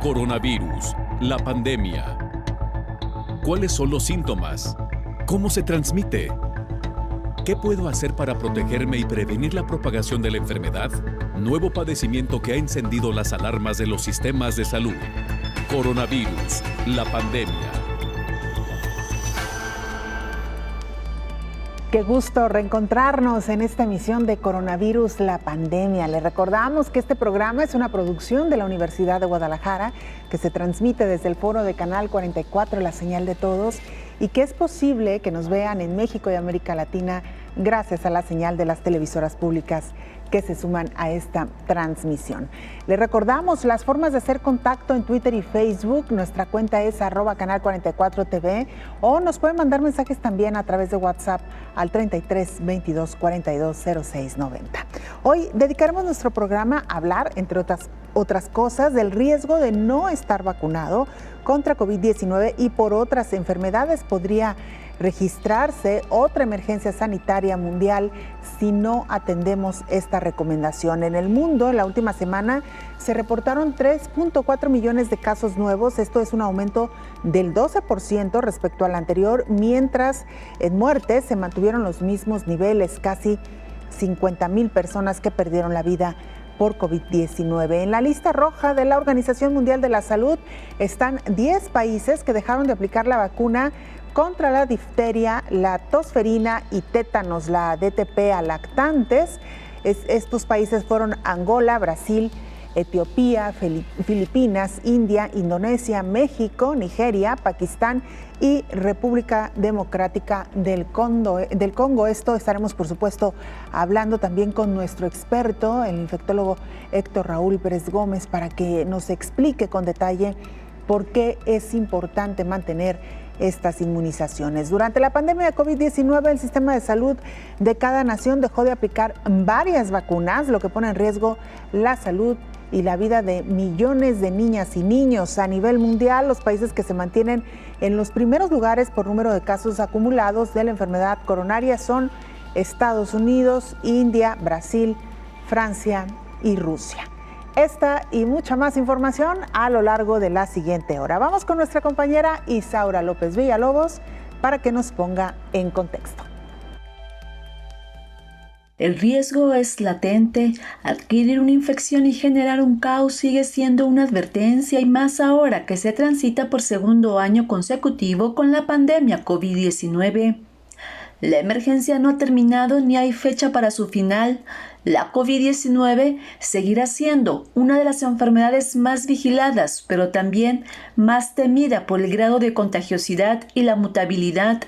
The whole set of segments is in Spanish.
Coronavirus, la pandemia. ¿Cuáles son los síntomas? ¿Cómo se transmite? ¿Qué puedo hacer para protegerme y prevenir la propagación de la enfermedad? Nuevo padecimiento que ha encendido las alarmas de los sistemas de salud. Coronavirus, la pandemia. Qué gusto reencontrarnos en esta emisión de Coronavirus, la pandemia. Les recordamos que este programa es una producción de la Universidad de Guadalajara que se transmite desde el foro de Canal 44, la señal de todos, y que es posible que nos vean en México y América Latina gracias a la señal de las televisoras públicas que se suman a esta transmisión. Les recordamos las formas de hacer contacto en Twitter y Facebook. Nuestra cuenta es @canal44tv o nos pueden mandar mensajes también a través de WhatsApp al 33 22 42 06 90. Hoy dedicaremos nuestro programa a hablar, entre otras cosas, del riesgo de no estar vacunado contra COVID-19 y por otras enfermedades. Podría registrarse otra emergencia sanitaria mundial si no atendemos esta recomendación. En el mundo, en la última semana, se reportaron 3.4 millones de casos nuevos. Esto es un aumento del 12% respecto al anterior, mientras en muertes se mantuvieron los mismos niveles, casi 50,000 personas que perdieron la vida por COVID-19. En la lista roja de la Organización Mundial de la Salud están 10 países que dejaron de aplicar la vacuna contra la difteria, la tosferina y tétanos, la DTP, a lactantes. Estos países fueron Angola, Brasil, Etiopía, Filipinas, India, Indonesia, México, Nigeria, Pakistán y República Democrática del Congo. Esto estaremos, por supuesto, hablando también con nuestro experto, el infectólogo Héctor Raúl Pérez Gómez, para que nos explique con detalle por qué es importante mantener estas inmunizaciones. Durante la pandemia de COVID-19, el sistema de salud de cada nación dejó de aplicar varias vacunas, lo que pone en riesgo la salud y la vida de millones de niñas y niños. A nivel mundial, los países que se mantienen en los primeros lugares por número de casos acumulados de la enfermedad coronaria son Estados Unidos, India, Brasil, Francia y Rusia. Esta y mucha más información a lo largo de la siguiente hora. Vamos con nuestra compañera Isaura López Villalobos para que nos ponga en contexto. El riesgo es latente. Adquirir una infección y generar un caos sigue siendo una advertencia, y más ahora que se transita por segundo año consecutivo con la pandemia COVID-19. La emergencia no ha terminado ni hay fecha para su final. La COVID-19 seguirá siendo una de las enfermedades más vigiladas, pero también más temida por el grado de contagiosidad y la mutabilidad,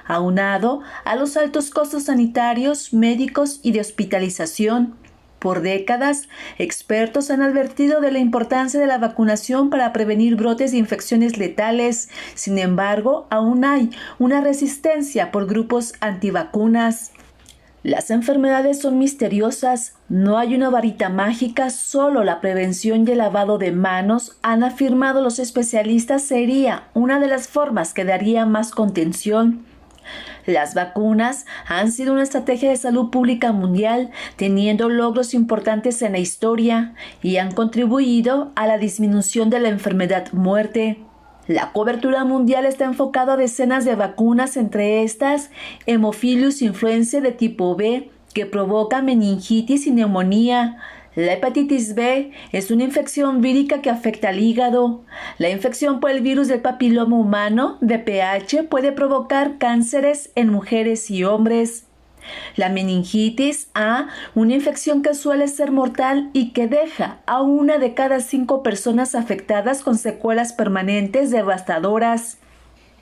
aunado a los altos costos sanitarios, médicos y de hospitalización. Por décadas, expertos han advertido de la importancia de la vacunación para prevenir brotes de infecciones letales. Sin embargo, aún hay una resistencia por grupos antivacunas. Las enfermedades son misteriosas, no hay una varita mágica, solo la prevención y el lavado de manos, han afirmado los especialistas, sería una de las formas que daría más contención. Las vacunas han sido una estrategia de salud pública mundial, teniendo logros importantes en la historia y han contribuido a la disminución de la enfermedad-muerte. La cobertura mundial está enfocada a decenas de vacunas, entre estas Haemophilus influenzae de tipo B, que provoca meningitis y neumonía. La hepatitis B es una infección vírica que afecta al hígado. La infección por el virus del papiloma humano, VPH, puede provocar cánceres en mujeres y hombres. La meningitis A, una infección que suele ser mortal y que deja a 1 de cada 5 personas afectadas con secuelas permanentes devastadoras.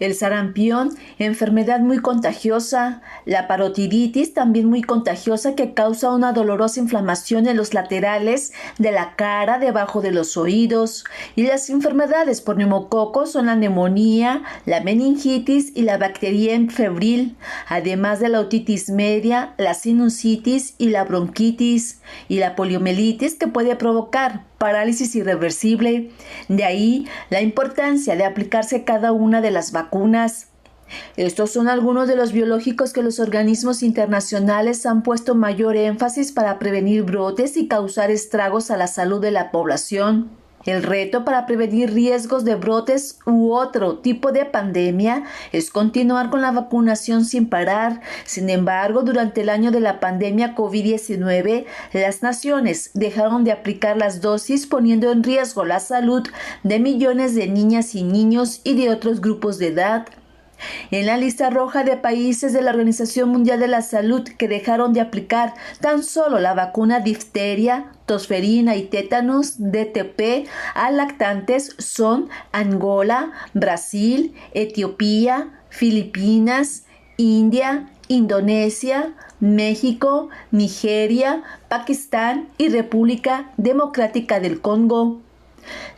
El sarampión, enfermedad muy contagiosa. La parotiditis, también muy contagiosa, que causa una dolorosa inflamación en los laterales de la cara, debajo de los oídos. Y las enfermedades por neumococos son la neumonía, la meningitis y la bacteria febril, además de la otitis media, la sinusitis y la bronquitis, y la poliomielitis, que puede provocar parálisis irreversible. De ahí la importancia de aplicarse cada una de las vacunas. Estos son algunos de los biológicos que los organismos internacionales han puesto mayor énfasis para prevenir brotes y causar estragos a la salud de la población. El reto para prevenir riesgos de brotes u otro tipo de pandemia es continuar con la vacunación sin parar. Sin embargo, durante el año de la pandemia COVID-19, las naciones dejaron de aplicar las dosis, poniendo en riesgo la salud de millones de niñas y niños y de otros grupos de edad. En la lista roja de países de la Organización Mundial de la Salud que dejaron de aplicar tan solo la vacuna difteria, tosferina y tétanos DTP a lactantes son Angola, Brasil, Etiopía, Filipinas, India, Indonesia, México, Nigeria, Pakistán y República Democrática del Congo.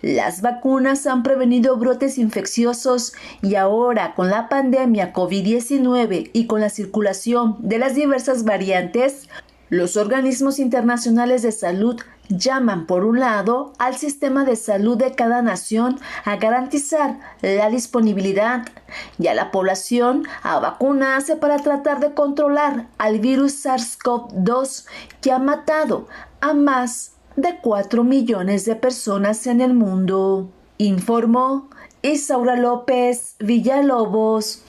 Las vacunas han prevenido brotes infecciosos y ahora con la pandemia COVID-19 y con la circulación de las diversas variantes, los organismos internacionales de salud llaman por un lado al sistema de salud de cada nación a garantizar la disponibilidad y a la población a vacunarse para tratar de controlar al virus SARS-CoV-2 que ha matado a más de 4 millones de personas en el mundo, informó Isaura López Villalobos.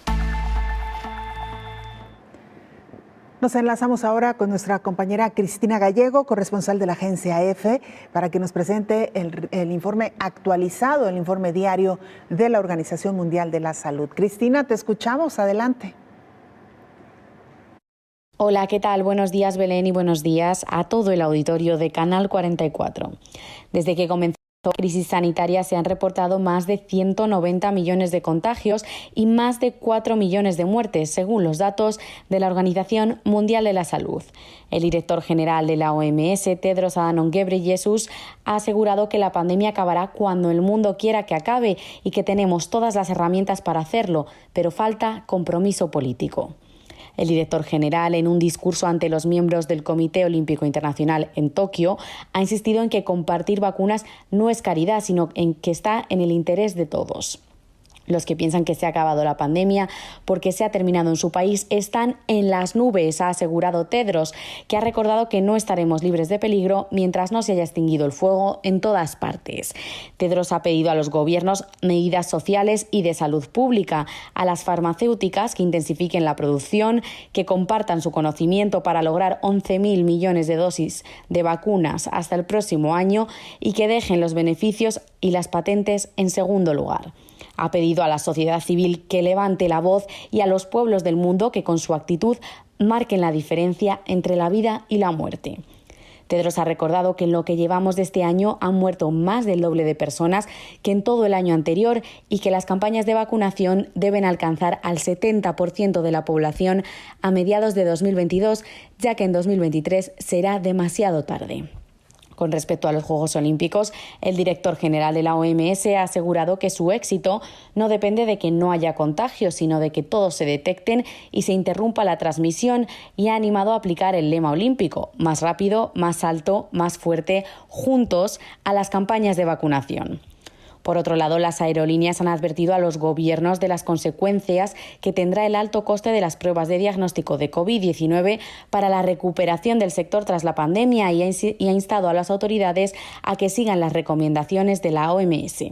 Nos enlazamos ahora con nuestra compañera Cristina Gallego, corresponsal de la agencia EFE, para que nos presente el informe actualizado, el informe diario de la Organización Mundial de la Salud. Cristina, te escuchamos, adelante. Hola, ¿qué tal? Buenos días, Belén, y buenos días a todo el auditorio de Canal 44. Desde que comenzó la crisis sanitaria se han reportado más de 190 millones de contagios y más de 4 millones de muertes, según los datos de la Organización Mundial de la Salud. El director general de la OMS, Tedros Adhanom Ghebreyesus, ha asegurado que la pandemia acabará cuando el mundo quiera que acabe y que tenemos todas las herramientas para hacerlo, pero falta compromiso político. El director general, en un discurso ante los miembros del Comité Olímpico Internacional en Tokio, ha insistido en que compartir vacunas no es caridad, sino en que está en el interés de todos. Los que piensan que se ha acabado la pandemia porque se ha terminado en su país están en las nubes, ha asegurado Tedros, que ha recordado que no estaremos libres de peligro mientras no se haya extinguido el fuego en todas partes. Tedros ha pedido a los gobiernos medidas sociales y de salud pública, a las farmacéuticas que intensifiquen la producción, que compartan su conocimiento para lograr 11.000 millones de dosis de vacunas hasta el próximo año y que dejen los beneficios y las patentes en segundo lugar. Ha pedido a la sociedad civil que levante la voz y a los pueblos del mundo que con su actitud marquen la diferencia entre la vida y la muerte. Tedros ha recordado que en lo que llevamos de este año han muerto más del doble de personas que en todo el año anterior y que las campañas de vacunación deben alcanzar al 70% de la población a mediados de 2022, ya que en 2023 será demasiado tarde. Con respecto a los Juegos Olímpicos, el director general de la OMS ha asegurado que su éxito no depende de que no haya contagios, sino de que todos se detecten y se interrumpa la transmisión, y ha animado a aplicar el lema olímpico: más rápido, más alto, más fuerte, juntos, a las campañas de vacunación. Por otro lado, las aerolíneas han advertido a los gobiernos de las consecuencias que tendrá el alto coste de las pruebas de diagnóstico de COVID-19 para la recuperación del sector tras la pandemia y ha instado a las autoridades a que sigan las recomendaciones de la OMS.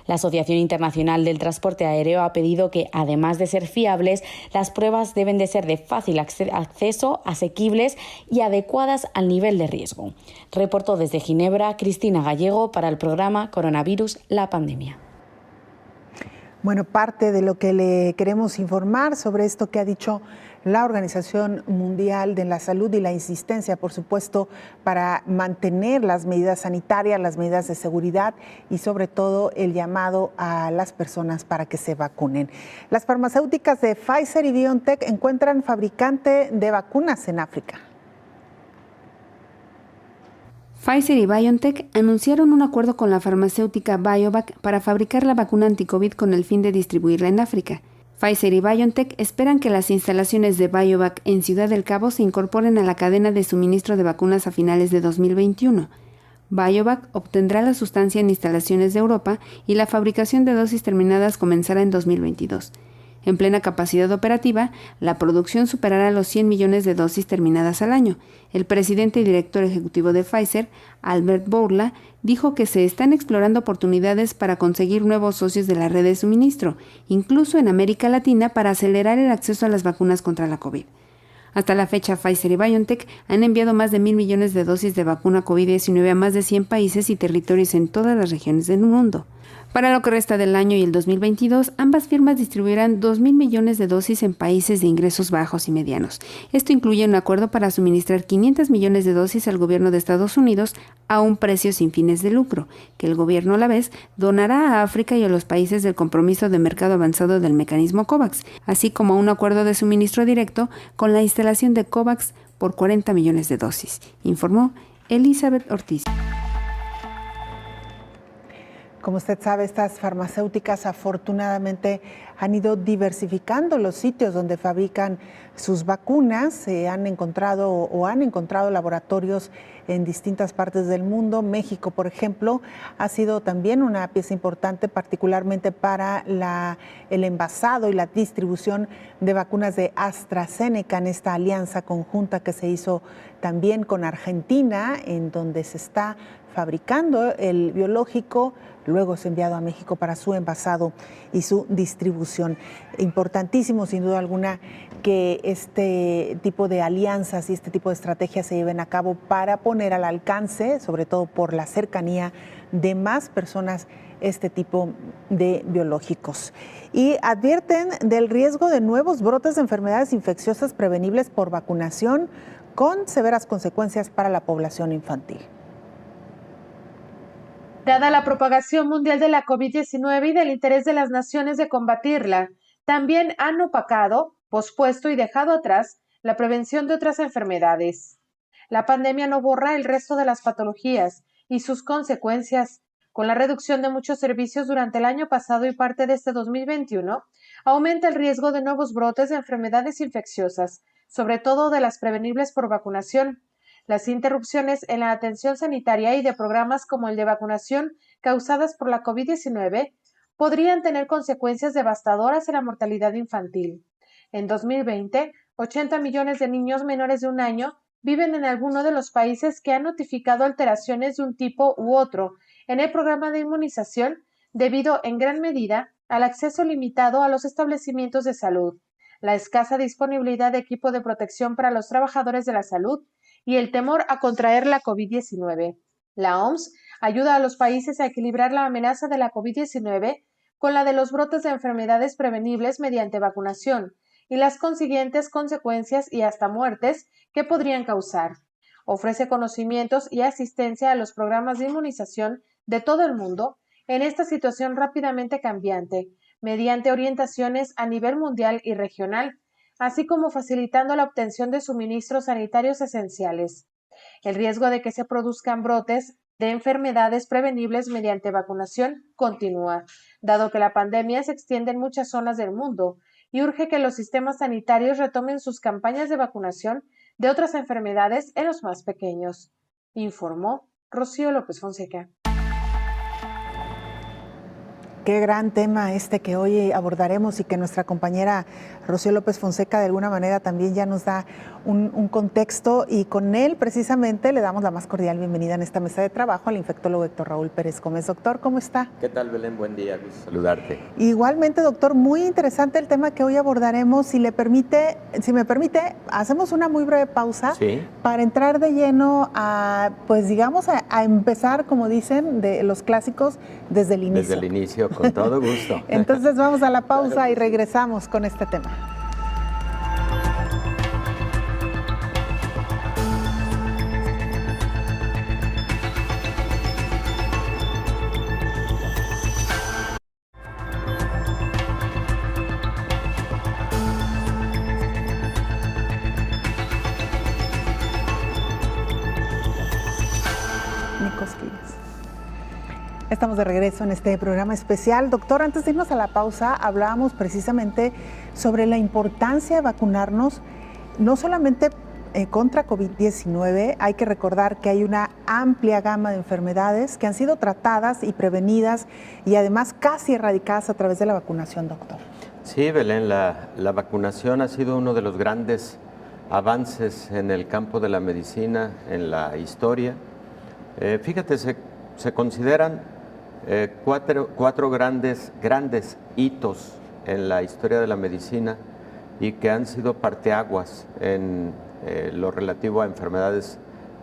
La Asociación Internacional del Transporte Aéreo ha pedido que, además de ser fiables, las pruebas deben de ser de fácil acceso, asequibles y adecuadas al nivel de riesgo. Reportó desde Ginebra Cristina Gallego para el programa Coronavirus, la pandemia. Bueno, parte de lo que le queremos informar sobre esto que ha dicho la Organización Mundial de la Salud y la insistencia, por supuesto, para mantener las medidas sanitarias, las medidas de seguridad y sobre todo el llamado a las personas para que se vacunen. Las farmacéuticas de Pfizer y BioNTech encuentran fabricante de vacunas en África. Pfizer y BioNTech anunciaron un acuerdo con la farmacéutica Biovac para fabricar la vacuna anti-COVID con el fin de distribuirla en África. Pfizer y BioNTech esperan que las instalaciones de Biovac en Ciudad del Cabo se incorporen a la cadena de suministro de vacunas a finales de 2021. Biovac obtendrá la sustancia en instalaciones de Europa y la fabricación de dosis terminadas comenzará en 2022. En plena capacidad operativa, la producción superará los 100 millones de dosis terminadas al año. El presidente y director ejecutivo de Pfizer, Albert Bourla, dijo que se están explorando oportunidades para conseguir nuevos socios de la red de suministro, incluso en América Latina, para acelerar el acceso a las vacunas contra la COVID. Hasta la fecha, Pfizer y BioNTech han enviado más de 1.000 millones de dosis de vacuna COVID-19 a más de 100 países y territorios en todas las regiones del mundo. Para lo que resta del año y el 2022, ambas firmas distribuirán 2.000 millones de dosis en países de ingresos bajos y medianos. Esto incluye un acuerdo para suministrar 500 millones de dosis al gobierno de Estados Unidos a un precio sin fines de lucro, que el gobierno a la vez donará a África y a los países del compromiso de mercado avanzado del mecanismo COVAX, así como un acuerdo de suministro directo con la instalación de COVAX por 40 millones de dosis, informó Elizabeth Ortiz. Como usted sabe, estas farmacéuticas afortunadamente han ido diversificando los sitios donde fabrican sus vacunas. Se han encontrado laboratorios en distintas partes del mundo. México, por ejemplo, ha sido también una pieza importante, particularmente para el envasado y la distribución de vacunas de AstraZeneca en esta alianza conjunta que se hizo también con Argentina, en donde se está fabricando el biológico, luego es enviado a México para su envasado y su distribución. Importantísimo, sin duda alguna, que este tipo de alianzas y este tipo de estrategias se lleven a cabo para poner al alcance, sobre todo por la cercanía de más personas, este tipo de biológicos. Y advierten del riesgo de nuevos brotes de enfermedades infecciosas prevenibles por vacunación, con severas consecuencias para la población infantil. Dada la propagación mundial de la COVID-19 y del interés de las naciones de combatirla, también han opacado, pospuesto y dejado atrás la prevención de otras enfermedades. La pandemia no borra el resto de las patologías y sus consecuencias. Con la reducción de muchos servicios durante el año pasado y parte de este 2021, aumenta el riesgo de nuevos brotes de enfermedades infecciosas, sobre todo de las prevenibles por vacunación. Las interrupciones en la atención sanitaria y de programas como el de vacunación causadas por la COVID-19 podrían tener consecuencias devastadoras en la mortalidad infantil. En 2020, 80 millones de niños menores de un año viven en alguno de los países que han notificado alteraciones de un tipo u otro en el programa de inmunización debido en gran medida al acceso limitado a los establecimientos de salud, la escasa disponibilidad de equipo de protección para los trabajadores de la salud y el temor a contraer la COVID-19. La OMS ayuda a los países a equilibrar la amenaza de la COVID-19 con la de los brotes de enfermedades prevenibles mediante vacunación y las consiguientes consecuencias y hasta muertes que podrían causar. Ofrece conocimientos y asistencia a los programas de inmunización de todo el mundo en esta situación rápidamente cambiante, mediante orientaciones a nivel mundial y regional, así como facilitando la obtención de suministros sanitarios esenciales. El riesgo de que se produzcan brotes de enfermedades prevenibles mediante vacunación continúa, dado que la pandemia se extiende en muchas zonas del mundo y urge que los sistemas sanitarios retomen sus campañas de vacunación de otras enfermedades en los más pequeños, informó Rocío López Fonseca. Qué gran tema este que hoy abordaremos y que nuestra compañera Rocío López Fonseca de alguna manera también ya nos da un contexto, y con él precisamente le damos la más cordial bienvenida en esta mesa de trabajo al infectólogo Héctor Raúl Pérez Gómez. Doctor, ¿cómo está? ¿Qué tal, Belén? Buen día, gusto saludarte. Igualmente, doctor, muy interesante el tema que hoy abordaremos. Si me permite, hacemos una muy breve pausa, ¿Sí?, para entrar de lleno a, pues digamos, a empezar, como dicen, de los clásicos desde el inicio. Desde el inicio, con todo gusto. Entonces vamos a la pausa, claro, y regresamos con este tema. Estamos de regreso en este programa especial. Doctor, antes de irnos a la pausa, hablábamos precisamente sobre la importancia de vacunarnos, no solamente contra COVID-19. Hay que recordar que hay una amplia gama de enfermedades que han sido tratadas y prevenidas y además casi erradicadas a través de la vacunación, doctor. Sí, Belén, la vacunación ha sido uno de los grandes avances en el campo de la medicina en la historia. Fíjate, se consideran cuatro grandes hitos en la historia de la medicina y que han sido parteaguas en lo relativo a enfermedades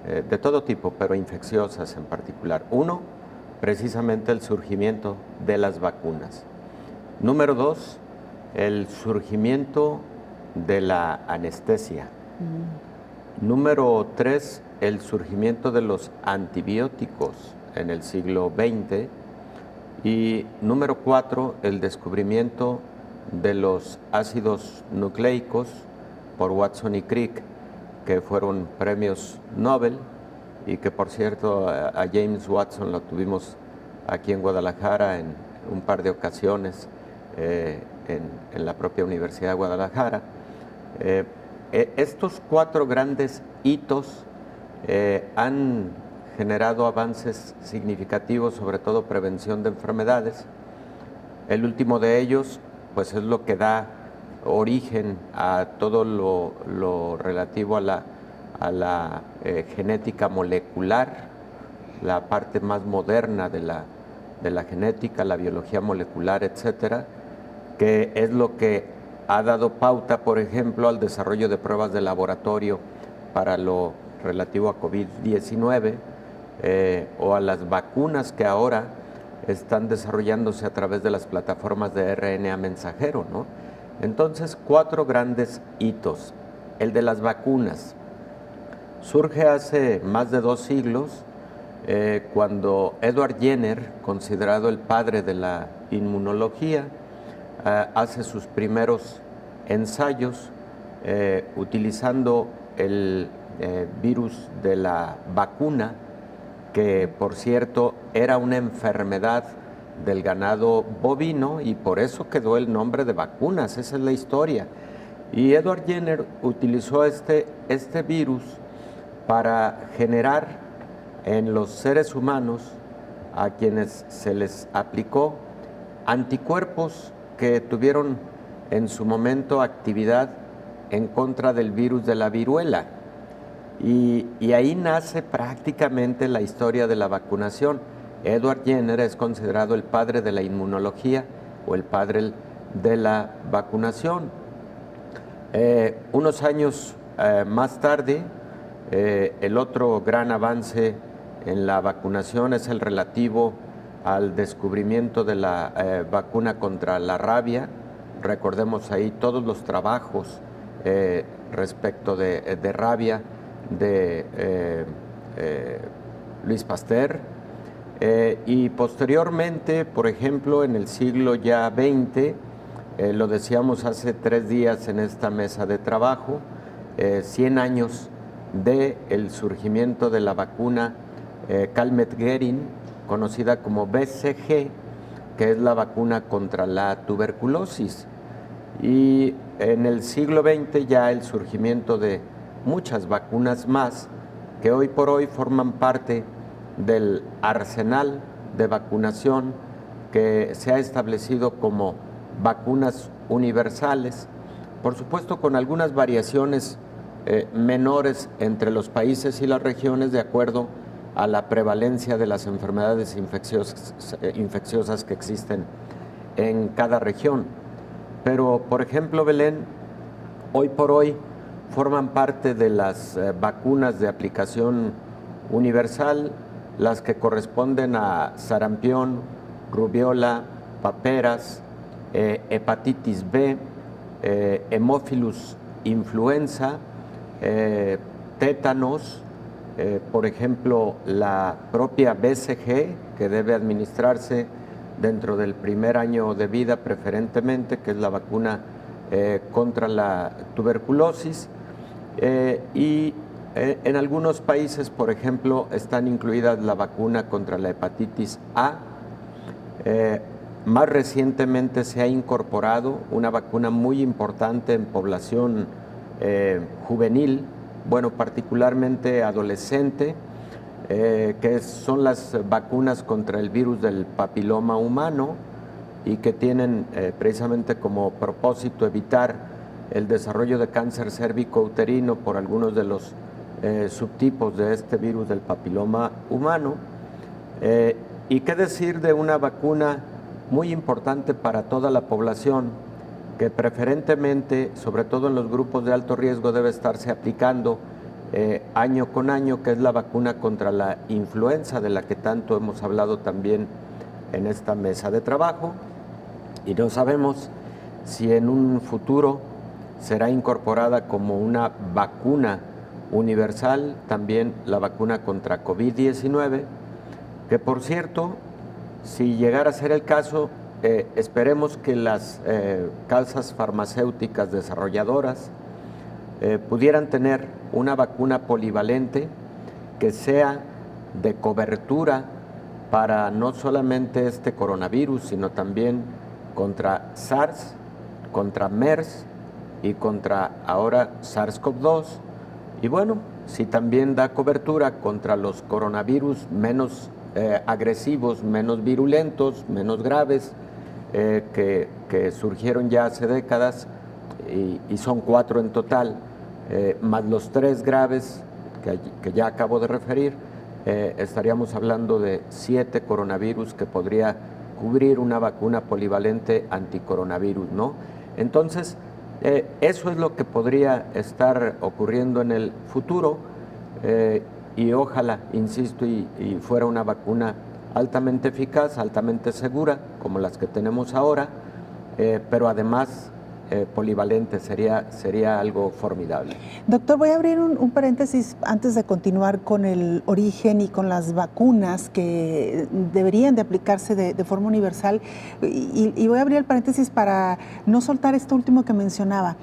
de todo tipo, pero infecciosas en particular. Uno, precisamente el surgimiento de las vacunas. Número dos, el surgimiento de la anestesia. Número tres, el surgimiento de los antibióticos en el siglo XX. Y número cuatro, el descubrimiento de los ácidos nucleicos por Watson y Crick, que fueron premios Nobel y que, por cierto, a James Watson lo tuvimos aquí en Guadalajara en un par de ocasiones en la propia Universidad de Guadalajara. Estos cuatro grandes hitos han generado avances significativos, sobre todo prevención de enfermedades. El último de ellos, pues, es lo que da origen a todo lo relativo a la genética molecular, la parte más moderna de la genética, la biología molecular, etcétera, que es lo que ha dado pauta, por ejemplo, al desarrollo de pruebas de laboratorio para lo relativo a COVID-19 o a las vacunas que ahora están desarrollándose a través de las plataformas de RNA mensajero, ¿no? Entonces, cuatro grandes hitos. El de las vacunas surge hace más de 2 siglos, cuando Edward Jenner, considerado el padre de la inmunología, hace sus primeros ensayos utilizando el virus de la vacuna, que por cierto era una enfermedad del ganado bovino y por eso quedó el nombre de vacunas, esa es la historia. Y Edward Jenner utilizó este virus para generar en los seres humanos, a quienes se les aplicó, anticuerpos que tuvieron en su momento actividad en contra del virus de la viruela. Y ahí nace prácticamente la historia de la vacunación. Edward Jenner es considerado el padre de la inmunología o el padre de la vacunación. Unos años más tarde, el otro gran avance en la vacunación es el relativo al descubrimiento de la vacuna contra la rabia. Recordemos ahí todos los trabajos respecto de rabia de Louis Pasteur, y posteriormente, por ejemplo, en el siglo ya XX, lo decíamos hace 3 días en esta mesa de trabajo, 100 años del surgimiento de la vacuna Calmette-Guerin, conocida como BCG, que es la vacuna contra la tuberculosis. Y en el siglo XX ya el surgimiento de muchas vacunas más que hoy por hoy forman parte del arsenal de vacunación que se ha establecido como vacunas universales, por supuesto con algunas variaciones menores entre los países y las regiones de acuerdo a la prevalencia de las enfermedades infecciosas que existen en cada región. Pero, por ejemplo, Belén, hoy por hoy forman parte de las vacunas de aplicación universal las que corresponden a sarampión, rubiola, paperas, hepatitis B, hemófilus influenza, tétanos, por ejemplo, la propia BCG, que debe administrarse dentro del primer año de vida preferentemente, que es la vacuna contra la tuberculosis, y en algunos países, por ejemplo, están incluidas la vacuna contra la hepatitis A. Más recientemente se ha incorporado una vacuna muy importante en población juvenil, bueno, particularmente adolescente, que son las vacunas contra el virus del papiloma humano, y que tienen precisamente como propósito evitar el desarrollo de cáncer cérvico-uterino por algunos de los subtipos de este virus del papiloma humano. Y qué decir de una vacuna muy importante para toda la población, que preferentemente, sobre todo en los grupos de alto riesgo, debe estarse aplicando año con año, que es la vacuna contra la influenza, de la que tanto hemos hablado también en esta mesa de trabajo. Y no sabemos si en un futuro será incorporada como una vacuna universal también la vacuna contra COVID-19, que por cierto, si llegara a ser el caso, esperemos que las casas farmacéuticas desarrolladoras pudieran tener una vacuna polivalente que sea de cobertura para no solamente este coronavirus, sino también contra SARS, contra MERS y contra ahora SARS-CoV-2. Y bueno, si también da cobertura contra los coronavirus menos agresivos, menos virulentos, menos graves, que surgieron ya hace décadas, y son 4 en total, más los 3 graves que ya acabo de referir, estaríamos hablando de 7 coronavirus que podría cubrir una vacuna polivalente anticoronavirus, ¿no? Entonces, eso es lo que podría estar ocurriendo en el futuro, y ojalá, insisto, y fuera una vacuna altamente eficaz, altamente segura, como las que tenemos ahora, pero además polivalente, sería algo formidable. Doctor, voy a abrir un paréntesis antes de continuar con el origen y con las vacunas que deberían de aplicarse de forma universal, y voy a abrir el paréntesis para no soltar esto último que mencionaba.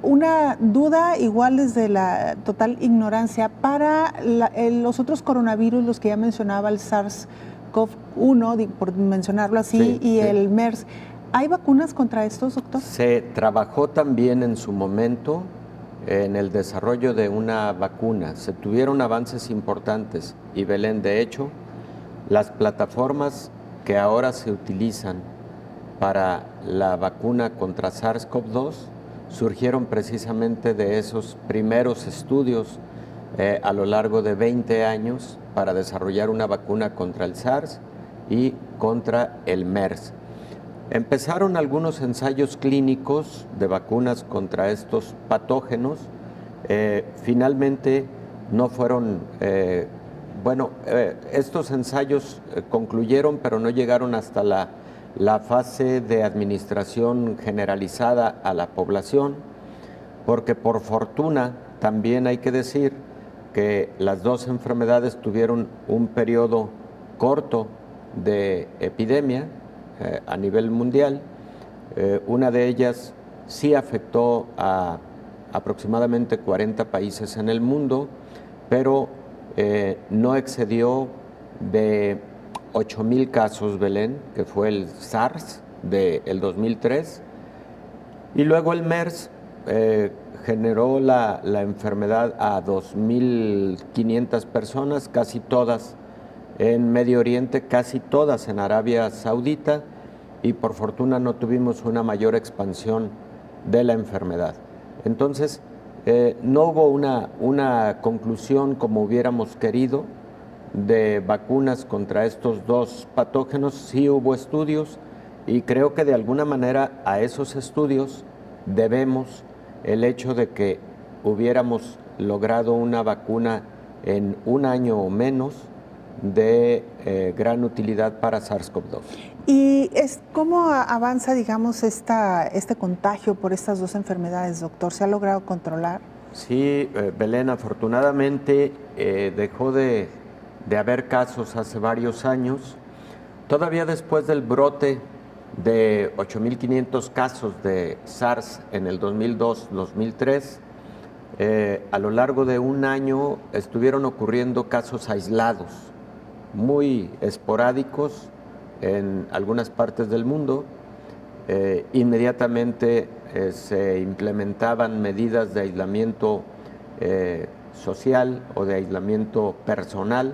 Una duda igual desde la total ignorancia para los otros coronavirus, los que ya mencionaba, el SARS-CoV-1, por mencionarlo así, y el MERS. ¿Hay vacunas contra estos, doctor? Se trabajó también en su momento en el desarrollo de una vacuna. Se tuvieron avances importantes y, Belén, de hecho, las plataformas que ahora se utilizan para la vacuna contra SARS-CoV-2 surgieron precisamente de esos primeros estudios a lo largo de 20 años para desarrollar una vacuna contra el SARS y contra el MERS. Empezaron algunos ensayos clínicos de vacunas contra estos patógenos. Finalmente no fueron, estos ensayos concluyeron, pero no llegaron hasta la fase de administración generalizada a la población, porque por fortuna también hay que decir que las dos enfermedades tuvieron un periodo corto de epidemia a nivel mundial. Una de ellas sí afectó a aproximadamente 40 países en el mundo, pero no excedió de 8,000 casos, Belén, que fue el SARS del 2003, y luego el MERS generó la enfermedad a 2,500 personas, casi todas en Medio Oriente, casi todas en Arabia Saudita, y por fortuna no tuvimos una mayor expansión de la enfermedad. Entonces, no hubo una conclusión como hubiéramos querido de vacunas contra estos dos patógenos. Sí hubo estudios, y creo que de alguna manera a esos estudios debemos el hecho de que hubiéramos logrado una vacuna en un año o menos de gran utilidad para SARS-CoV-2. ¿Y cómo avanza, digamos, este contagio por estas dos enfermedades, doctor? ¿Se ha logrado controlar? Sí, Belén, afortunadamente dejó de haber casos hace varios años. Todavía después del brote de 8,500 casos de SARS en el 2002-2003, a lo largo de un año estuvieron ocurriendo casos aislados, muy esporádicos en algunas partes del mundo. Inmediatamente se implementaban medidas de aislamiento social o de aislamiento personal,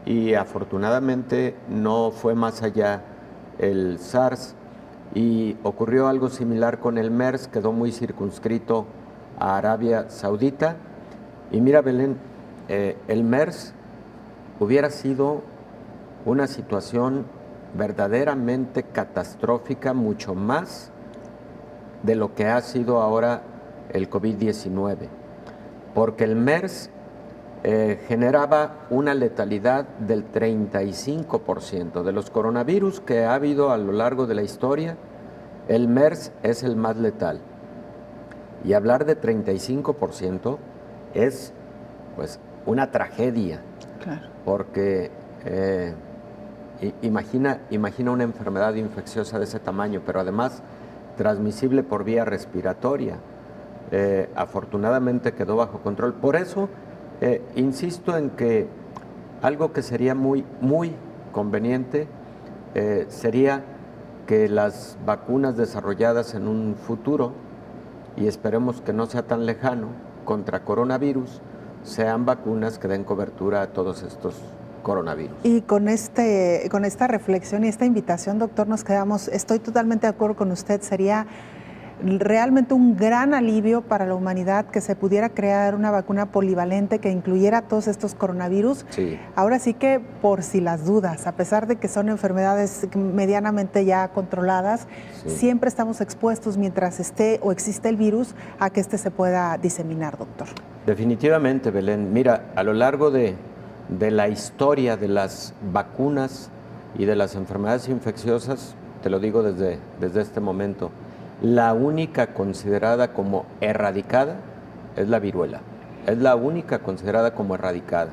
y afortunadamente no fue más allá el SARS, y ocurrió algo similar con el MERS, quedó muy circunscrito a Arabia Saudita. Y mira, Belén, el MERS hubiera sido una situación verdaderamente catastrófica, mucho más de lo que ha sido ahora el COVID-19, porque el MERS generaba una letalidad del 35%. De los coronavirus que ha habido a lo largo de la historia, el MERS es el más letal. Y hablar de 35% es pues una tragedia, claro, porque imagina una enfermedad infecciosa de ese tamaño, pero además transmisible por vía respiratoria. Afortunadamente quedó bajo control. Por eso insisto en que algo que sería muy conveniente sería que las vacunas desarrolladas en un futuro, y esperemos que no sea tan lejano, contra coronavirus, sean vacunas que den cobertura a todos estos coronavirus. Y con esta reflexión y esta invitación, doctor, nos quedamos, estoy totalmente de acuerdo con usted, sería realmente un gran alivio para la humanidad que se pudiera crear una vacuna polivalente que incluyera todos estos coronavirus. Sí. Ahora sí que, por si las dudas, a pesar de que son enfermedades medianamente ya controladas, sí, siempre estamos expuestos mientras esté o existe el virus a que se pueda diseminar, doctor. Definitivamente, Belén. Mira, a lo largo de la historia de las vacunas y de las enfermedades infecciosas, te lo digo desde este momento, la única considerada como erradicada es la viruela. Es la única considerada como erradicada.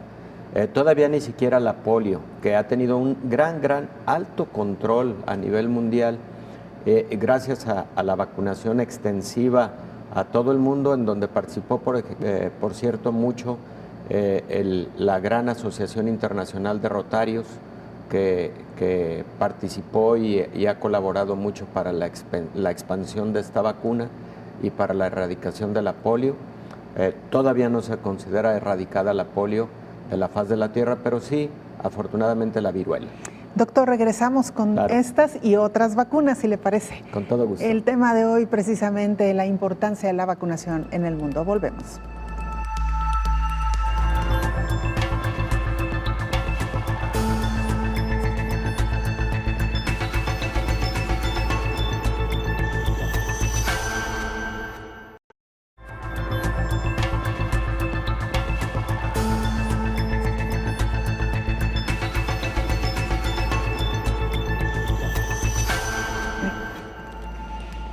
Todavía ni siquiera la polio, que ha tenido un gran alto control a nivel mundial, gracias a la vacunación extensiva a todo el mundo, en donde participó, por cierto, mucho la gran Asociación Internacional de Rotarios, que participó y ha colaborado mucho para la expansión de esta vacuna y para la erradicación de la polio. Todavía no se considera erradicada la polio de la faz de la Tierra, pero sí, afortunadamente, la viruela. Doctor, regresamos con estas y otras vacunas, si le parece. Con todo gusto. El tema de hoy, precisamente, la importancia de la vacunación en el mundo. Volvemos.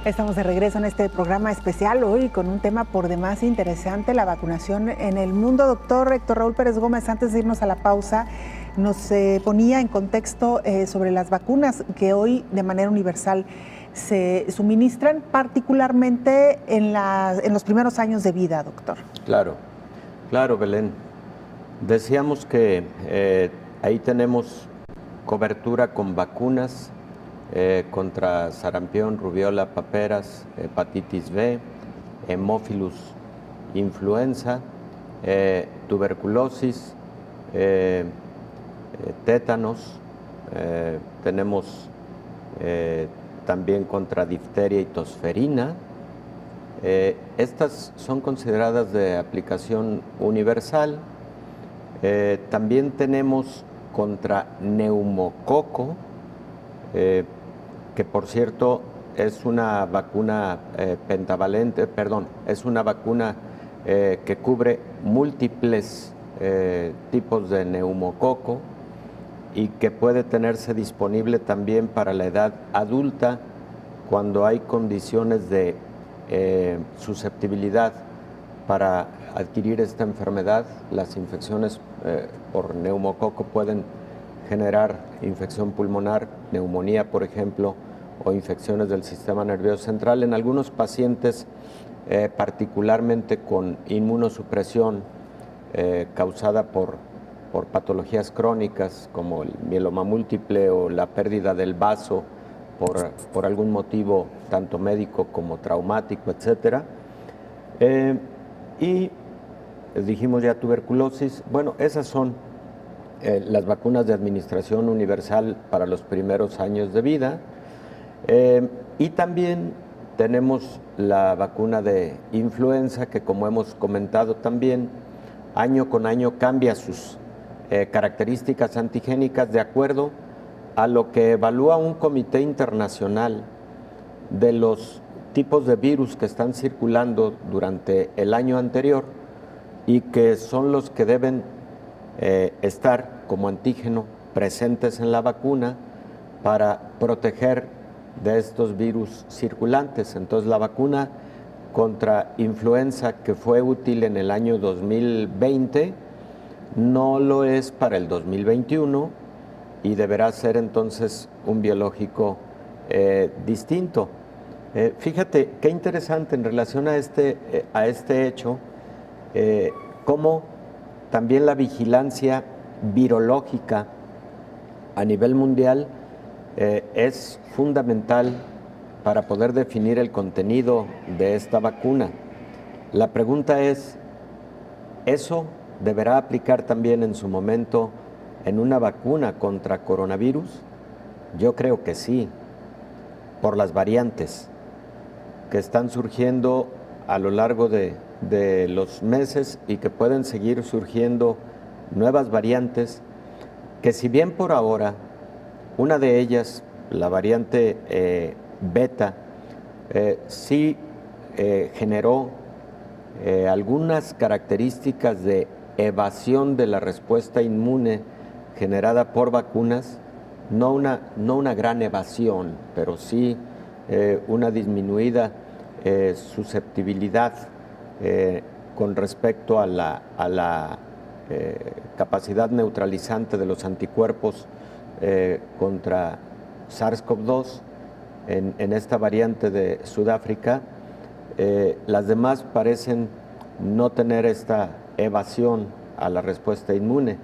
Estamos de regreso en este programa especial hoy con un tema por demás interesante, la vacunación en el mundo. Doctor Héctor Raúl Pérez Gómez, antes de irnos a la pausa, nos ponía en contexto sobre las vacunas que hoy de manera universal se suministran, particularmente en los primeros años de vida, doctor. Claro, Belén. Decíamos que ahí tenemos cobertura con vacunas contra sarampión, rubiola, paperas, hepatitis B, hemófilus influenza, tuberculosis, tétanos, tenemos también contra difteria y tosferina. Estas son consideradas de aplicación universal. También tenemos contra neumococo, que por cierto es una vacuna pentavalente, es una vacuna que cubre múltiples tipos de neumococo y que puede tenerse disponible también para la edad adulta cuando hay condiciones de susceptibilidad para adquirir esta enfermedad. Las infecciones por neumococo pueden generar infección pulmonar, neumonía, por ejemplo, o infecciones del sistema nervioso central. En algunos pacientes, particularmente con inmunosupresión causada por patologías crónicas como el mieloma múltiple o la pérdida del vaso por algún motivo tanto médico como traumático, etcétera. Y dijimos ya tuberculosis. Bueno, esas son las vacunas de administración universal para los primeros años de vida, y también tenemos la vacuna de influenza, que como hemos comentado también, año con año cambia sus características antigénicas de acuerdo a lo que evalúa un comité internacional de los tipos de virus que están circulando durante el año anterior y que son los que deben estar como antígeno presentes en la vacuna para proteger de estos virus circulantes. Entonces, la vacuna contra influenza que fue útil en el año 2020 no lo es para el 2021 y deberá ser entonces un biológico distinto. Fíjate qué interesante en relación a este hecho, cómo también la vigilancia virológica a nivel mundial es fundamental para poder definir el contenido de esta vacuna. La pregunta es, ¿eso deberá aplicar también en su momento en una vacuna contra coronavirus? Yo creo que sí, por las variantes que están surgiendo a lo largo de los meses y que pueden seguir surgiendo nuevas variantes, que si bien por ahora una de ellas, la variante beta, sí generó algunas características de evasión de la respuesta inmune generada por vacunas, no una gran evasión, pero sí una disminuida susceptibilidad con respecto a la capacidad neutralizante de los anticuerpos contra SARS-CoV-2 en esta variante de Sudáfrica. Las demás parecen no tener esta evasión a la respuesta inmune.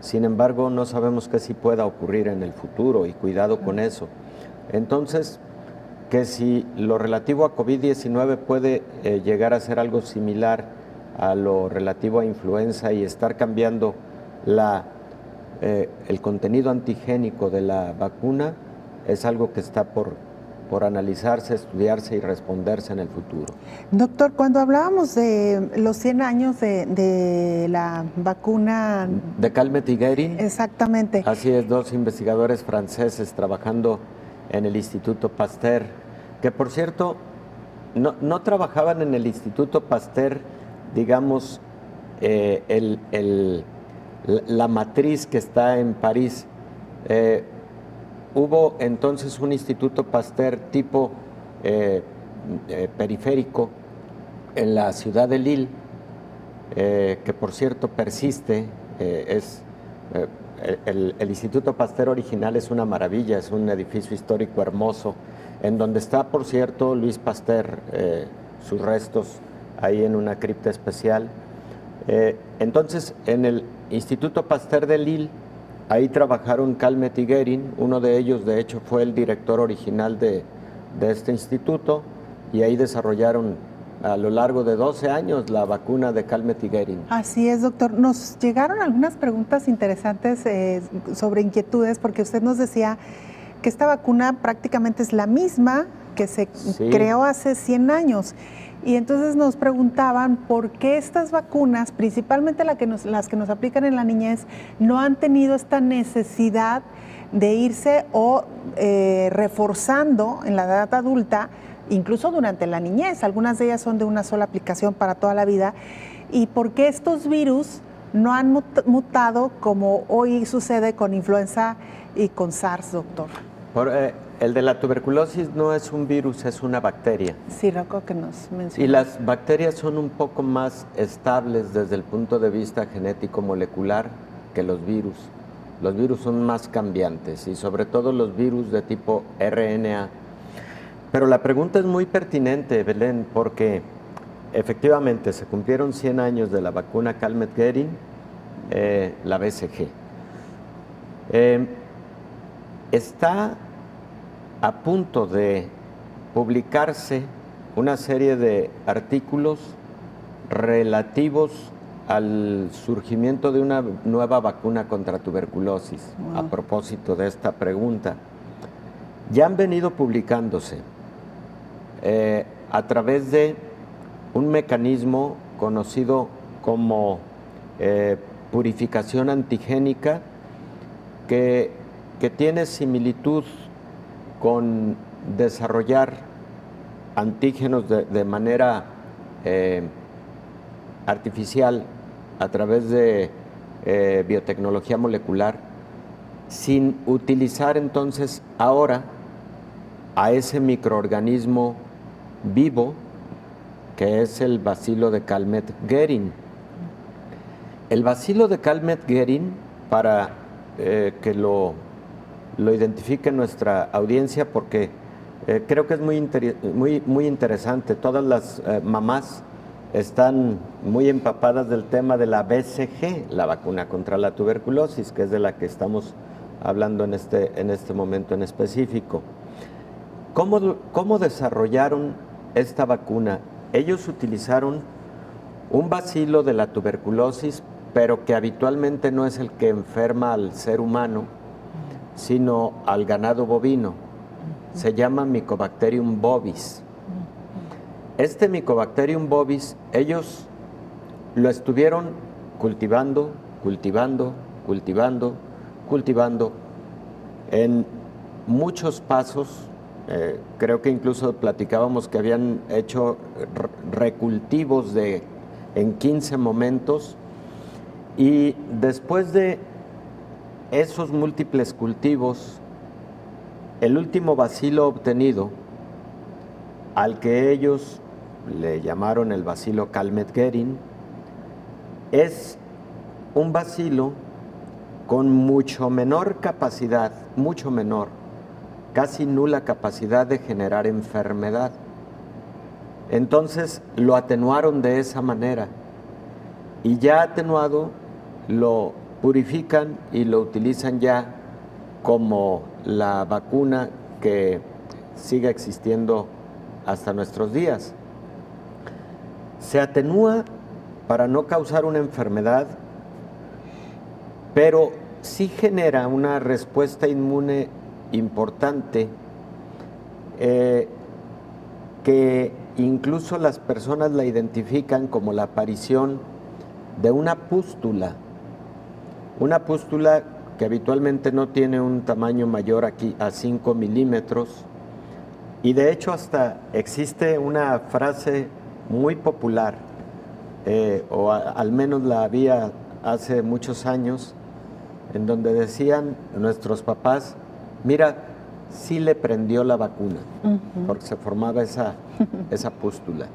Sin embargo, no sabemos qué sí pueda ocurrir en el futuro y cuidado con eso. Entonces, que si lo relativo a COVID-19 puede llegar a ser algo similar a lo relativo a influenza y estar cambiando el contenido antigénico de la vacuna, es algo que está por analizarse, estudiarse y responderse en el futuro. Doctor, cuando hablábamos de los 100 años de la vacuna... De Calmette y Guerin. Exactamente. Así es, dos investigadores franceses trabajando en el Instituto Pasteur, que por cierto, no trabajaban en el Instituto Pasteur, digamos, la matriz que está en París. Hubo entonces un Instituto Pasteur tipo periférico en la ciudad de Lille, que por cierto persiste. El Instituto Pasteur original es una maravilla, es un edificio histórico hermoso, en donde está, por cierto, Louis Pasteur, sus restos ahí en una cripta especial. Entonces, en el Instituto Pasteur de Lille, ahí trabajaron Calmette y Guerin. Uno de ellos, de hecho, fue el director original de este instituto, y ahí desarrollaron a lo largo de 12 años la vacuna de Calmette y Guerin. Así es, doctor. Nos llegaron algunas preguntas interesantes sobre inquietudes, porque usted nos decía que esta vacuna prácticamente es la misma que se creó hace 100 años. Y entonces nos preguntaban por qué estas vacunas, principalmente las que nos aplican en la niñez, no han tenido esta necesidad de irse o reforzando en la edad adulta, incluso durante la niñez. Algunas de ellas son de una sola aplicación para toda la vida. Y por qué estos virus no han mutado como hoy sucede con influenza y con SARS, doctor. El de la tuberculosis no es un virus, es una bacteria. Sí, Rocco, que nos mencionó. Y las bacterias son un poco más estables desde el punto de vista genético molecular que los virus. Los virus son más cambiantes, y sobre todo los virus de tipo RNA. Pero la pregunta es muy pertinente, Belén, porque efectivamente se cumplieron 100 años de la vacuna Calmette-Guerin, la BCG. Está a punto de publicarse una serie de artículos relativos al surgimiento de una nueva vacuna contra tuberculosis, a propósito de esta pregunta, ya han venido publicándose a través de un mecanismo conocido como purificación antigénica, que tiene similitud con desarrollar antígenos de manera artificial a través de biotecnología molecular, sin utilizar entonces ahora a ese microorganismo vivo que es el bacilo de Calmette-Guerin. El bacilo de Calmette-Guerin, para que lo identifique nuestra audiencia, porque creo que es muy interesante. Todas las mamás están muy empapadas del tema de la BCG, la vacuna contra la tuberculosis, que es de la que estamos hablando en este momento en específico. ¿Cómo desarrollaron esta vacuna? Ellos utilizaron un bacilo de la tuberculosis, pero que habitualmente no es el que enferma al ser humano, sino al ganado bovino. Se llama Mycobacterium bovis. Este Mycobacterium bovis, ellos lo estuvieron cultivando en muchos pasos. Creo que incluso platicábamos que habían hecho recultivos en 15 momentos, y después de esos múltiples cultivos, el último bacilo obtenido, al que ellos le llamaron el bacilo Calmette-Guerin, es un bacilo con mucho menor capacidad, casi nula capacidad de generar enfermedad. Entonces lo atenuaron de esa manera, y ya atenuado lo purifican y lo utilizan ya como la vacuna que sigue existiendo hasta nuestros días. Se atenúa para no causar una enfermedad, pero sí genera una respuesta inmune importante, que incluso las personas la identifican como la aparición de una pústula que habitualmente no tiene un tamaño mayor aquí a 5 milímetros, y de hecho hasta existe una frase muy popular, o al menos la había hace muchos años, en donde decían nuestros papás: mira, sí le prendió la vacuna, porque se formaba esa pústula.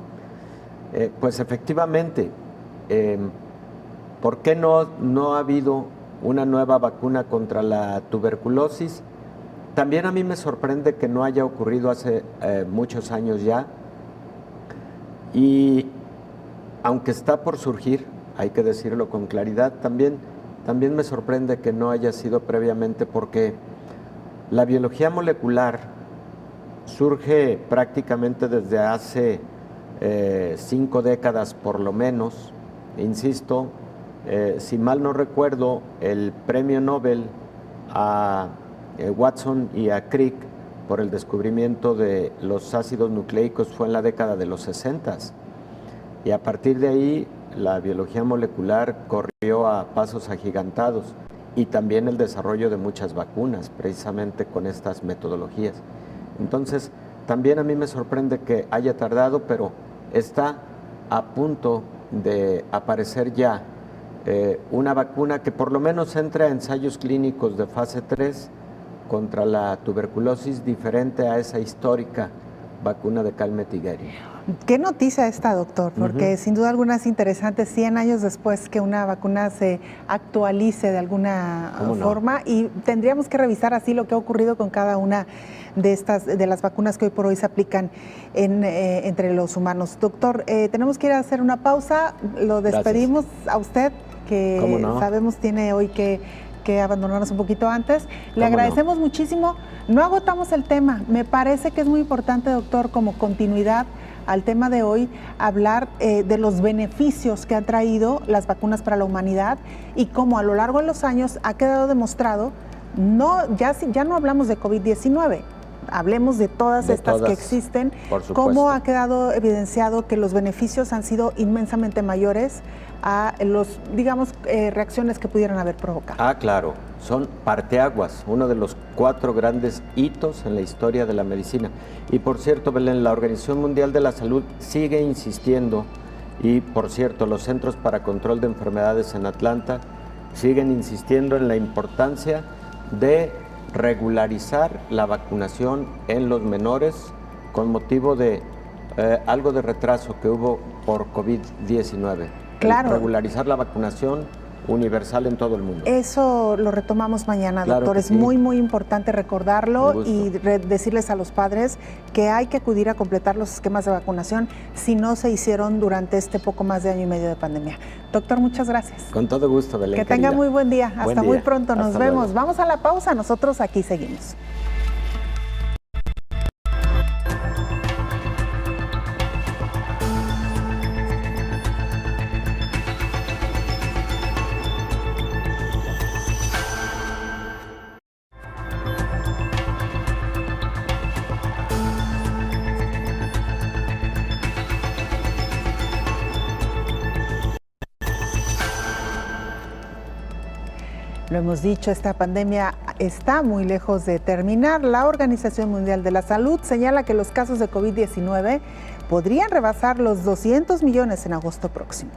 Pues efectivamente, ¿por qué no ha habido una nueva vacuna contra la tuberculosis? También a mí me sorprende que no haya ocurrido hace muchos años ya, y aunque está por surgir, hay que decirlo con claridad, también me sorprende que no haya sido previamente, porque la biología molecular surge prácticamente desde hace 5 décadas por lo menos. Insisto, si mal no recuerdo, el premio Nobel a Watson y a Crick por el descubrimiento de los ácidos nucleicos fue en la década de los 60s. Y a partir de ahí, la biología molecular corrió a pasos agigantados, y también el desarrollo de muchas vacunas, precisamente con estas metodologías. Entonces, también a mí me sorprende que haya tardado, pero está a punto de aparecer ya una vacuna que por lo menos entra a ensayos clínicos de fase 3 contra la tuberculosis, diferente a esa histórica vacuna de Calmette-Guerin. ¿Qué noticia esta, doctor? Porque sin duda alguna es interesante, 100 años después que una vacuna se actualice de alguna forma, y tendríamos que revisar así lo que ha ocurrido con cada una de las vacunas que hoy por hoy se aplican entre los humanos. Doctor, tenemos que ir a hacer una pausa, lo despedimos. Gracias a usted, que sabemos tiene hoy que abandonarnos un poquito antes. Le agradecemos muchísimo. No agotamos el tema. Me parece que es muy importante, doctor, como continuidad al tema de hoy, hablar de los beneficios que han traído las vacunas para la humanidad y cómo a lo largo de los años ha quedado demostrado, ya no hablamos de COVID-19, hablemos de todas estas que existen, cómo ha quedado evidenciado que los beneficios han sido inmensamente mayores a los, digamos, reacciones que pudieran haber provocado. Claro, son parteaguas, uno de los 4 grandes hitos en la historia de la medicina. Y por cierto, Belén, la Organización Mundial de la Salud sigue insistiendo, y por cierto, los Centros para Control de Enfermedades en Atlanta siguen insistiendo en la importancia de regularizar la vacunación en los menores con motivo de algo de retraso que hubo por COVID-19. Claro. Regularizar la vacunación universal en todo el mundo. Eso lo retomamos mañana, claro, doctor. Es sí. muy, muy importante recordarlo y decirles a los padres que hay que acudir a completar los esquemas de vacunación si no se hicieron durante este poco más de año y medio de pandemia. Doctor, muchas gracias. Con todo gusto, Belén. Que tenga muy buen día. Hasta muy pronto. Nos vemos. Luego. Vamos a la pausa. Nosotros aquí seguimos. Lo hemos dicho, esta pandemia está muy lejos de terminar. La Organización Mundial de la Salud señala que los casos de COVID-19 podrían rebasar los 200 millones en agosto próximo.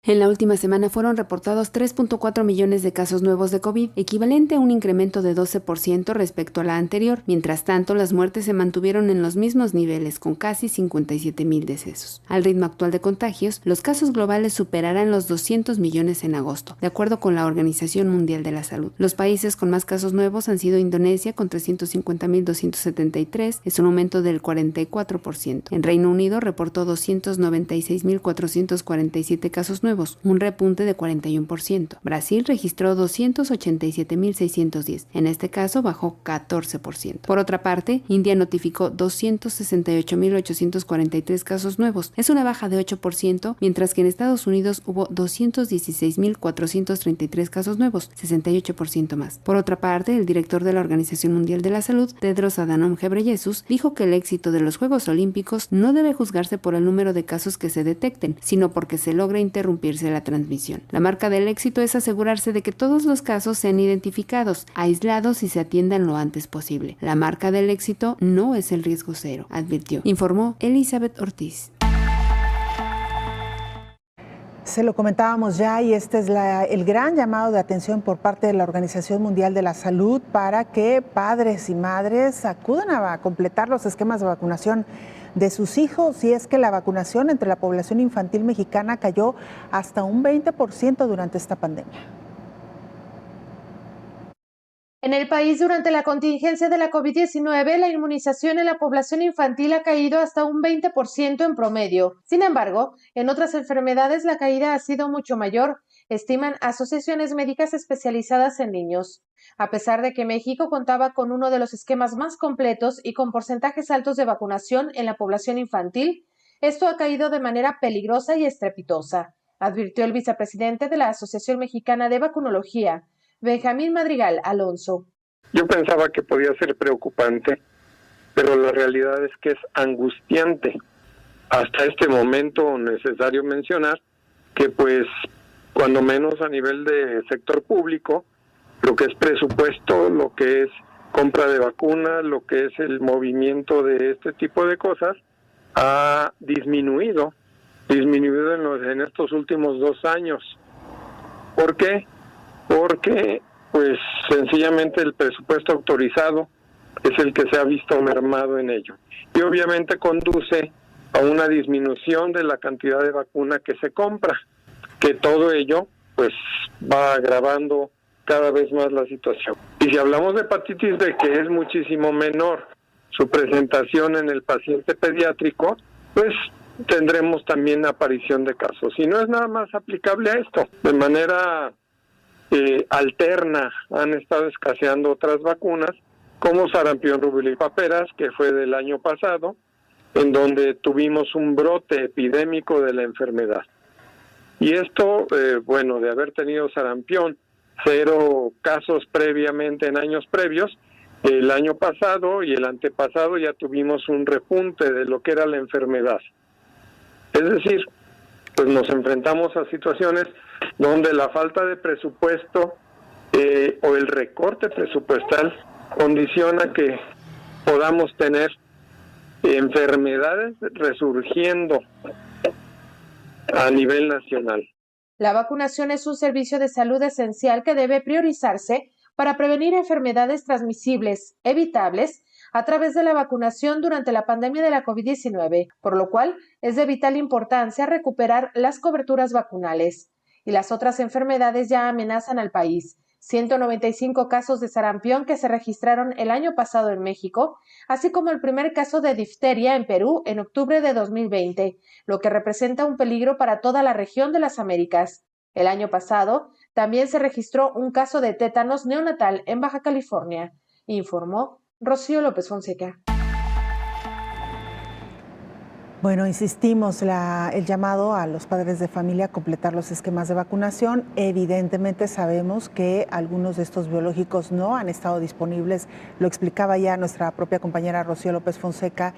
En la última semana fueron reportados 3.4 millones de casos nuevos de COVID, equivalente a un incremento de 12% respecto a la anterior. Mientras tanto, las muertes se mantuvieron en los mismos niveles, con casi 57,000 decesos. Al ritmo actual de contagios, los casos globales superarán los 200 millones en agosto, de acuerdo con la Organización Mundial de la Salud. Los países con más casos nuevos han sido Indonesia, con 350,273, es un aumento del 44%. En Reino Unido reportó 296,447 casos nuevos, un repunte de 41%. Brasil registró 287,610. En este caso bajó 14%. Por otra parte, India notificó 268,843 casos nuevos. Es una baja de 8%, mientras que en Estados Unidos hubo 216,433 casos nuevos, 68% más. Por otra parte, el director de la Organización Mundial de la Salud, Tedros Adhanom Ghebreyesus, dijo que el éxito de los Juegos Olímpicos no debe juzgarse por el número de casos que se detecten, sino porque se logra interrumpir la transmisión. La marca del éxito es asegurarse de que todos los casos sean identificados, aislados y se atiendan lo antes posible. La marca del éxito no es el riesgo cero, advirtió. Informó Elizabeth Ortiz. Se lo comentábamos ya y este es el gran llamado de atención por parte de la Organización Mundial de la Salud para que padres y madres acudan a completar los esquemas de vacunación de sus hijos, y es que la vacunación entre la población infantil mexicana cayó hasta un 20% durante esta pandemia. En el país, durante la contingencia de la COVID-19, la inmunización en la población infantil ha caído hasta un 20% en promedio. Sin embargo, en otras enfermedades la caída ha sido mucho mayor, estiman asociaciones médicas especializadas en niños. A pesar de que México contaba con uno de los esquemas más completos y con porcentajes altos de vacunación en la población infantil, esto ha caído de manera peligrosa y estrepitosa, advirtió el vicepresidente de la Asociación Mexicana de Vacunología, Benjamín Madrigal Alonso. Yo pensaba que podía ser preocupante, pero la realidad es que es angustiante. Hasta este momento necesario mencionar que pues cuando menos a nivel de sector público, lo que es presupuesto, lo que es compra de vacunas, lo que es el movimiento de este tipo de cosas, ha disminuido en estos últimos 2 años. ¿Por qué? Porque pues sencillamente el presupuesto autorizado es el que se ha visto mermado en ello. Y obviamente conduce a una disminución de la cantidad de vacuna que se compra, que todo ello pues va agravando cada vez más la situación. Y si hablamos de hepatitis B, que es muchísimo menor su presentación en el paciente pediátrico, pues tendremos también aparición de casos. Y no es nada más aplicable a esto. De manera alterna han estado escaseando otras vacunas como sarampión, rubiola y paperas, que fue del año pasado, en donde tuvimos un brote epidémico de la enfermedad. Y esto, de haber tenido sarampión, 0 casos previamente en años previos, el año pasado y el antepasado ya tuvimos un repunte de lo que era la enfermedad. Es decir, pues nos enfrentamos a situaciones donde la falta de presupuesto o el recorte presupuestal condiciona que podamos tener enfermedades resurgiendo a nivel nacional. La vacunación es un servicio de salud esencial que debe priorizarse para prevenir enfermedades transmisibles, evitables, a través de la vacunación durante la pandemia de la COVID-19, por lo cual es de vital importancia recuperar las coberturas vacunales. Y las otras enfermedades ya amenazan al país. 195 casos de sarampión que se registraron el año pasado en México, así como el primer caso de difteria en Perú en octubre de 2020, lo que representa un peligro para toda la región de las Américas. El año pasado también se registró un caso de tétanos neonatal en Baja California, informó Rocío López Fonseca. Bueno, insistimos, el llamado a los padres de familia a completar los esquemas de vacunación. Evidentemente sabemos que algunos de estos biológicos no han estado disponibles, lo explicaba ya nuestra propia compañera Rocío López Fonseca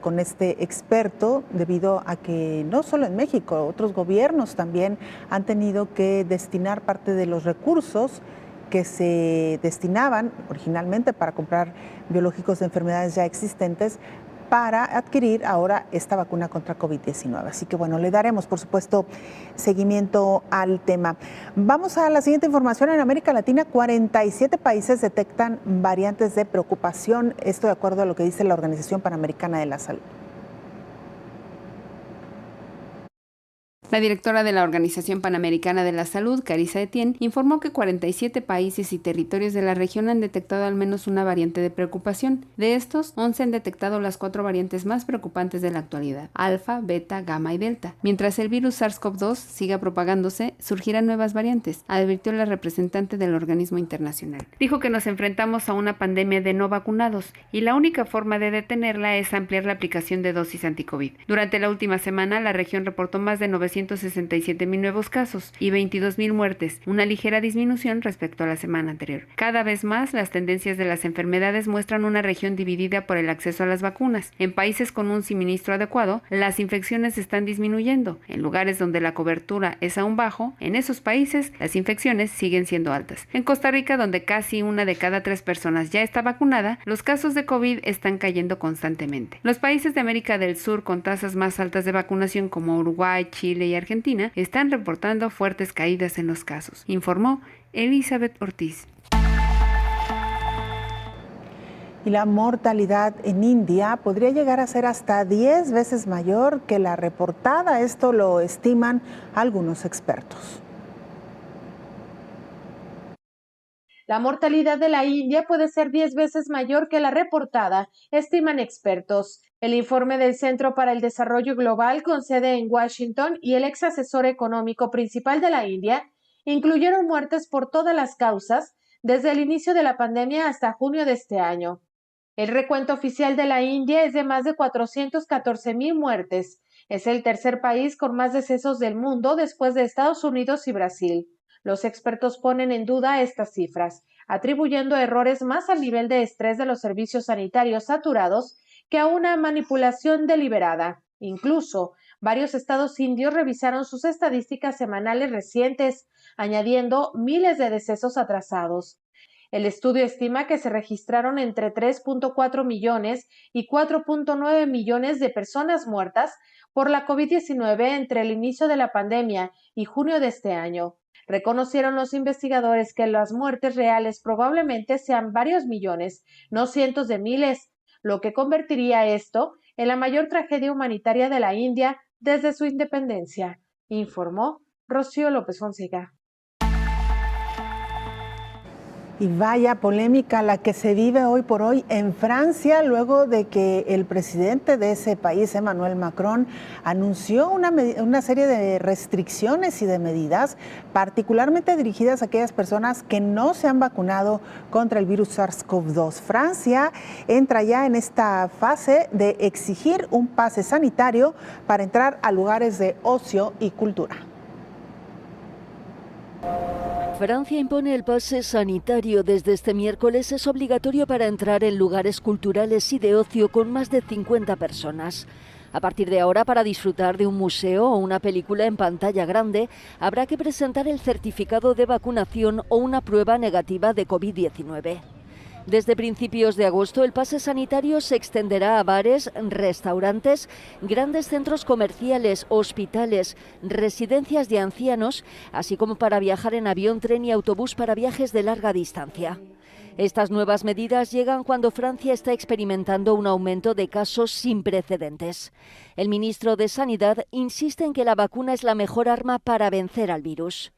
con este experto, debido a que no solo en México, otros gobiernos también han tenido que destinar parte de los recursos que se destinaban originalmente para comprar biológicos de enfermedades ya existentes, para adquirir ahora esta vacuna contra COVID-19. Así que bueno, le daremos, por supuesto, seguimiento al tema. Vamos a la siguiente información. En América Latina, 47 países detectan variantes de preocupación, esto de acuerdo a lo que dice la Organización Panamericana de la Salud. La directora de la Organización Panamericana de la Salud, Carissa Etienne, informó que 47 países y territorios de la región han detectado al menos una variante de preocupación. De estos, 11 han detectado las 4 variantes más preocupantes de la actualidad: alfa, beta, gamma y delta. Mientras el virus SARS-CoV-2 siga propagándose, surgirán nuevas variantes, advirtió la representante del organismo internacional. Dijo que nos enfrentamos a una pandemia de no vacunados y la única forma de detenerla es ampliar la aplicación de dosis anti-COVID. Durante la última semana, la región reportó más de 967,000 nuevos casos y 22,000 muertes, una ligera disminución respecto a la semana anterior. Cada vez más, las tendencias de las enfermedades muestran una región dividida por el acceso a las vacunas. En países con un suministro adecuado, las infecciones están disminuyendo. En lugares donde la cobertura es aún bajo, en esos países las infecciones siguen siendo altas. En Costa Rica, donde casi 1 de cada 3 personas ya está vacunada, los casos de COVID están cayendo constantemente. Los países de América del Sur con tasas más altas de vacunación, como Uruguay, Chile y Argentina, están reportando fuertes caídas en los casos, informó Elizabeth Ortiz. Y la mortalidad en India podría llegar a ser hasta 10 veces mayor que la reportada. Esto lo estiman algunos expertos. La mortalidad de la India puede ser 10 veces mayor que la reportada, estiman expertos. El informe del Centro para el Desarrollo Global, con sede en Washington, y el ex asesor económico principal de la India incluyeron muertes por todas las causas desde el inicio de la pandemia hasta junio de este año. El recuento oficial de la India es de más de 414,000 muertes. Es el tercer país con más decesos del mundo después de Estados Unidos y Brasil. Los expertos ponen en duda estas cifras, atribuyendo errores más al nivel de estrés de los servicios sanitarios saturados que a una manipulación deliberada. Incluso, varios estados indios revisaron sus estadísticas semanales recientes, añadiendo miles de decesos atrasados. El estudio estima que se registraron entre 3.4 millones y 4.9 millones de personas muertas por la COVID-19 entre el inicio de la pandemia y junio de este año. Reconocieron los investigadores que las muertes reales probablemente sean varios millones, no cientos de miles, lo que convertiría esto en la mayor tragedia humanitaria de la India desde su independencia, informó Rocío López Fonseca. Y vaya polémica la que se vive hoy por hoy en Francia, luego de que el presidente de ese país, Emmanuel Macron, anunció una serie de restricciones y de medidas, particularmente dirigidas a aquellas personas que no se han vacunado contra el virus SARS-CoV-2. Francia entra ya en esta fase de exigir un pase sanitario para entrar a lugares de ocio y cultura. Francia impone el pase sanitario. Desde este miércoles es obligatorio para entrar en lugares culturales y de ocio con más de 50 personas. A partir de ahora, para disfrutar de un museo o una película en pantalla grande, habrá que presentar el certificado de vacunación o una prueba negativa de COVID-19. Desde principios de agosto, el pase sanitario se extenderá a bares, restaurantes, grandes centros comerciales, hospitales, residencias de ancianos, así como para viajar en avión, tren y autobús para viajes de larga distancia. Estas nuevas medidas llegan cuando Francia está experimentando un aumento de casos sin precedentes. El ministro de Sanidad insiste en que la vacuna es la mejor arma para vencer al virus.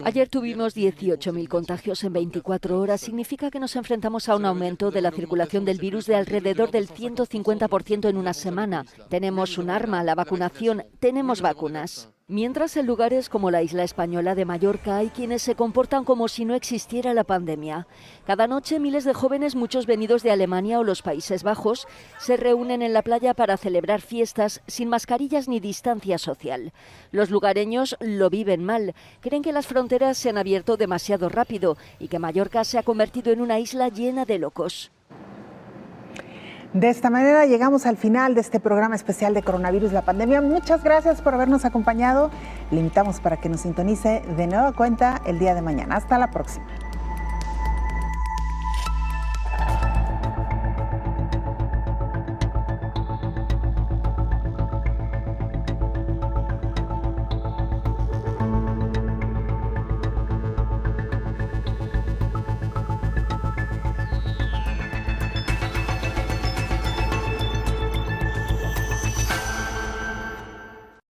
Ayer tuvimos 18.000 contagios en 24 horas. Significa que nos enfrentamos a un aumento de la circulación del virus de alrededor del 150% en una semana. Tenemos un arma, la vacunación, tenemos vacunas. Mientras, en lugares como la isla española de Mallorca hay quienes se comportan como si no existiera la pandemia. Cada noche miles de jóvenes, muchos venidos de Alemania o los Países Bajos, se reúnen en la playa para celebrar fiestas sin mascarillas ni distancia social. Los lugareños lo viven mal, creen que las fronteras se han abierto demasiado rápido y que Mallorca se ha convertido en una isla llena de locos. De esta manera llegamos al final de este programa especial de Coronavirus, la pandemia. Muchas gracias por habernos acompañado. Le invitamos para que nos sintonice de nueva cuenta el día de mañana. Hasta la próxima.